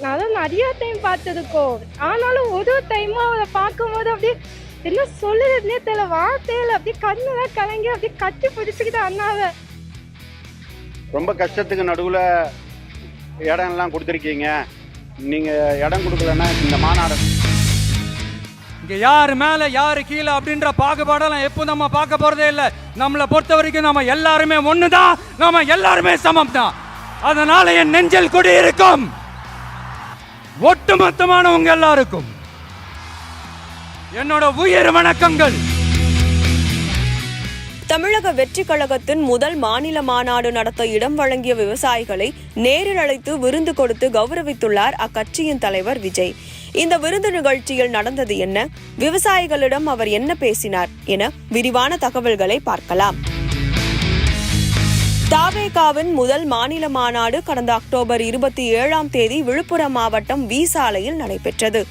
நான் தான் நிறைய டைம் பார்த்ததுக்கோ, ஆனாலும் ஒரு டைமும் அவளை பார்க்கும்போது அப்படியே என்ன சொல்லுறதுனே தெரியல, வார்த்தையில அப்படியே கண்ணுலாம் கலங்கி அப்படியே கட்டி பிடிச்சிக்கிட்டு அண்ணாவை. ரொம்ப கஷ்டத்துக்கு நடுவில் இடம் எல்லாம் கொடுத்துருக்கீங்க. நீங்கள் இடம் கொடுக்கலன்னா இந்த மாநாடு இங்கே யார் மேலே யார் கீழே அப்படின்ற பாகுபாடெல்லாம் எப்போ நம்ம பார்க்க போகிறதே இல்லை. நம்மளை பொறுத்த வரைக்கும் நம்ம எல்லாருமே ஒன்று தான், நம்ம எல்லாருமே சமம் தான். அதனால என் நெஞ்சில் குடி இருக்கும் ஒட்டுமொத்தமானவங்க எல்லாருக்கும் என்னோட உயிர் வணக்கங்கள். தமிழக வெற்றி கழகத்தின் முதல் மாநில மாநாடு நடத்த இடம் வழங்கிய விவசாயிகளை நேரில் அழைத்து விருந்து கொடுத்து கௌரவித்துள்ளார் அக்கட்சியின் தலைவர் விஜய். இந்த விருந்து நிகழ்ச்சியில் நடந்தது என்ன, விவசாயிகளிடம் அவர் என்ன பேசினார் என விரிவான தகவல்களை பார்க்கலாம். தாவேகாவின் முதல் மாநில மாநாடு கடந்த அக்டோபர் 27 விழுப்புரம் மாவட்டம் வி சாலையில் நடைபெற்றது.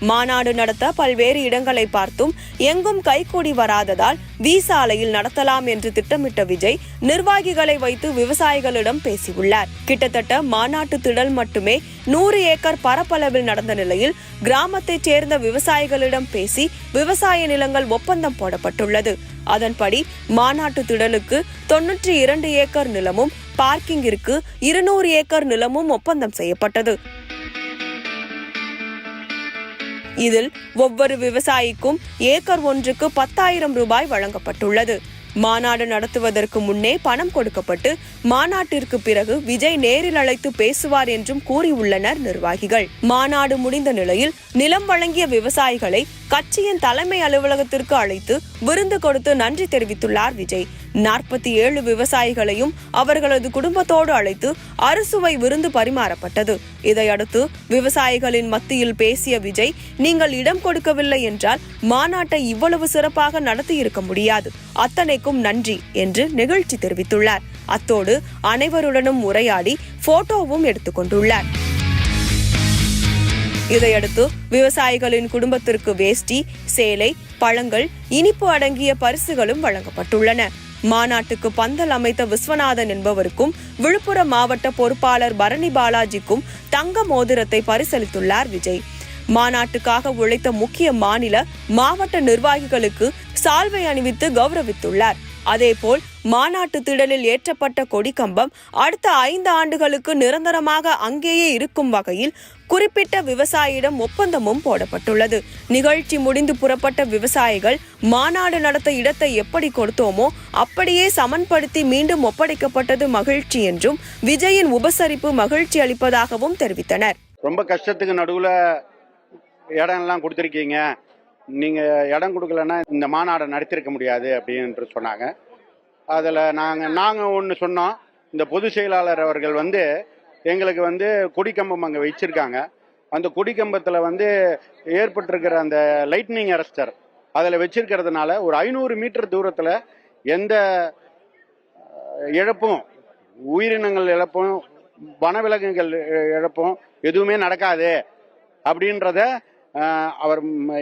மாநாடு நடத்த பல்வேறு இடங்களை பார்த்தும் எங்கும் கைகூடி வராததால் வி சாலையில் நடத்தலாம் என்று திட்டமிட்ட விஜய் நிர்வாகிகளை வைத்து விவசாயிகளிடம் பேசியுள்ளார். கிட்டத்தட்ட மாநாட்டு திடல் மட்டுமே 100 ஏக்கர் பரப்பளவில் நடந்த நிலையில் கிராமத்தைச் சேர்ந்த விவசாயிகளிடம் பேசி விவசாய நிலங்கள் ஒப்பந்தம் போடப்பட்டுள்ளது. அதன்படி மாநாட்டு திடலுக்கு 92 ஏக்கர் நிலமும் பார்க்கிங்கிற்கு 200 ஏக்கர் நிலமும் ஒப்பந்தம் செய்யப்பட்டது. இதில் ஒவ்வொரு விவசாயிக்கும் ஏக்கர் ஒன்றுக்கு 10,000 ரூபாய் வழங்கப்பட்டுள்ளது. மாநாடு நடத்துவதற்கு முன்னே பணம் கொடுக்கப்பட்டு மாநாட்டிற்கு பிறகு விஜய் நேரில் அழைத்து பேசுவார் என்றும் கூறியுள்ளனர் நிர்வாகிகள். மாநாடு முடிந்த நிலையில் நிலம் வழங்கிய விவசாயிகளை கட்சியின் தலைமை அலுவலகத்திற்கு அழைத்து விருந்து கொடுத்து நன்றி தெரிவித்துள்ளார் விஜய். 47 விவசாயிகளையும் அவர்களது குடும்பத்தோடு அழைத்து அறுசுவை விருந்து பரிமாறப்பட்டது. இதையடுத்து விவசாயிகளின் மத்தியில் பேசிய விஜய், நீங்கள் இடம் கொடுக்கவில்லை என்றால் மாநாட்டை இவ்வளவு சிறப்பாக நடத்தியிருக்க முடியாது, அத்தனைக்கும் நன்றி என்று நெகிழ்ச்சி தெரிவித்துள்ளார். அத்தோடு அனைவருடனும் உரையாடி போட்டோவும் எடுத்துக்கொண்டுள்ளார். இதையடுத்து விவசாயிகளின் குடும்பத்திற்கு வேஷ்டி, சேலை, பழங்கள், இனிப்பு அடங்கிய பரிசுகளும் வழங்கப்பட்டுள்ளன. மாநாட்டுக்கு பந்தல் அமைத்த விஸ்வநாதன் என்பவருக்கும் விழுப்புரம் மாவட்ட பொறுப்பாளர் பரணி பாலாஜிக்கும் தங்க மோதிரத்தை பரிசளித்துள்ளார் விஜய். மாநாட்டுக்காக உழைத்த முக்கிய மாநில, மாவட்ட நிர்வாகிகளுக்கு சால்வை அணிவித்து கௌரவித்துள்ளார். அதேபோல் மாநாட்டு திடலில் ஏற்றப்பட்ட கொடிக்கம்பம் அடுத்த 5 ஆண்டுகளுக்கு நிரந்தரமாக அங்கேயே இருக்கும் வகையில் குறிப்பிட்ட விவசாயியிடம் ஒப்பந்தமும் போடப்பட்டுள்ளது. நிகழ்ச்சி முடிந்து புறப்பட்ட விவசாயிகள் மாநாடு நடத்த இடத்தை எப்படி கொடுத்தோமோ அப்படியே சமன்படுத்தி மீண்டும் ஒப்படைக்கப்பட்டது மகிழ்ச்சி என்றும் விஜயின் உபசரிப்பு மகிழ்ச்சி அளிப்பதாகவும் தெரிவித்தனர். ரொம்ப கஷ்டத்துக்கு நடுவில் இடம் எல்லாம் கொடுத்துருக்கீங்க. நீங்கள் இடம் கொடுக்கலன்னா இந்த மாநாடை நடத்திருக்க முடியாது அப்படின்னு சொன்னாங்க. அதில் நாங்கள் ஒன்று சொன்னோம். இந்த பொதுச் செயலாளர் அவர்கள் எங்களுக்கு கொடிக்கம்பம் அங்கே வச்சிருக்காங்க. அந்த கொடிக்கம்பத்தில் ஏற்பட்டிருக்கிற அந்த லைட்னிங் அரெஸ்டர் அதில் வச்சிருக்கிறதுனால ஒரு 500 மீட்டர் தூரத்தில் எந்த இழப்பும், உயிரினங்கள் இழப்பும், வனவிலங்குகள் இழப்பும் எதுவுமே நடக்காது அப்படின்றத அவர்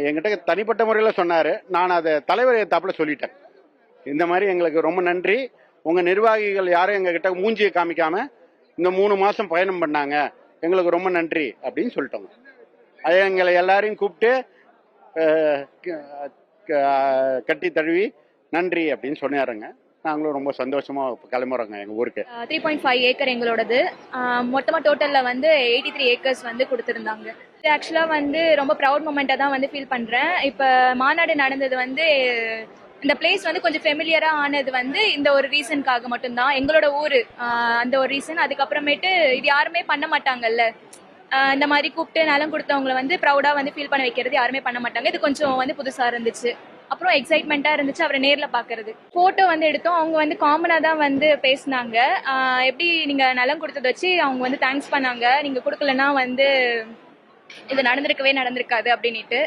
என்கிட்ட தனிப்பட்ட முறையில் சொன்னார். நான் அதை தலைவர் ஏத்தாப்புல சொல்லிட்டேன். இந்த மாதிரி எங்களுக்கு ரொம்ப நன்றி. உங்கள் நிர்வாகிகள் யாரும் எங்ககிட்ட மூஞ்சியை காமிக்காம இந்த 3 மாதம் பயணம் பண்ணாங்க, எங்களுக்கு ரொம்ப நன்றி அப்படின்னு சொல்லிட்டோங்க. அது எங்களை எல்லாரையும் கூப்பிட்டு கட்டி தழுவி நன்றி அப்படின்னு சொன்னாருங்க. நாங்களும் ரொம்ப சந்தோஷமா கிளம்புறோங்க எங்க ஊருக்கு. 3.5 ஏக்கர் எங்களோடது. மொத்தமா டோட்டல்ல 83 ஏக்கர்ஸ் கொடுத்திருந்தாங்க. இது ஆக்சுவலா ரொம்ப ப்ரௌட் மூமெண்டா தான் ஃபீல் பண்றேன். இப்ப மாநாடு நடந்தது இந்த பிளேஸ் கொஞ்சம் ஃபெமிலியரா ஆனது இந்த ஒரு ரீசனுக்காக மட்டும்தான், எங்களோட ஊரு, அந்த ஒரு ரீசன். அதுக்கப்புறமேட்டு இது யாருமே பண்ண மாட்டாங்கல்ல, இந்த மாதிரி கூப்பிட்டு நலம் கொடுத்தவங்களை ப்ரௌடா ஃபீல் பண்ண வைக்கிறது யாருமே பண்ண மாட்டாங்க. இது கொஞ்சம் புதுசா இருந்துச்சு. அப்புறம் எக்ஸைட்மெண்ட்டாக இருந்துச்சு அவரை நேரில் பார்க்கறது. ஃபோட்டோ எடுத்தோம். அவங்க காமனாக தான் பேசினாங்க. எப்படி நீங்கள் நலம் கொடுத்ததை வச்சு அவங்க தேங்க்ஸ் பண்ணாங்க. நீங்கள் கொடுக்கலன்னா இது நடந்திருக்காது அப்படின்ட்டு.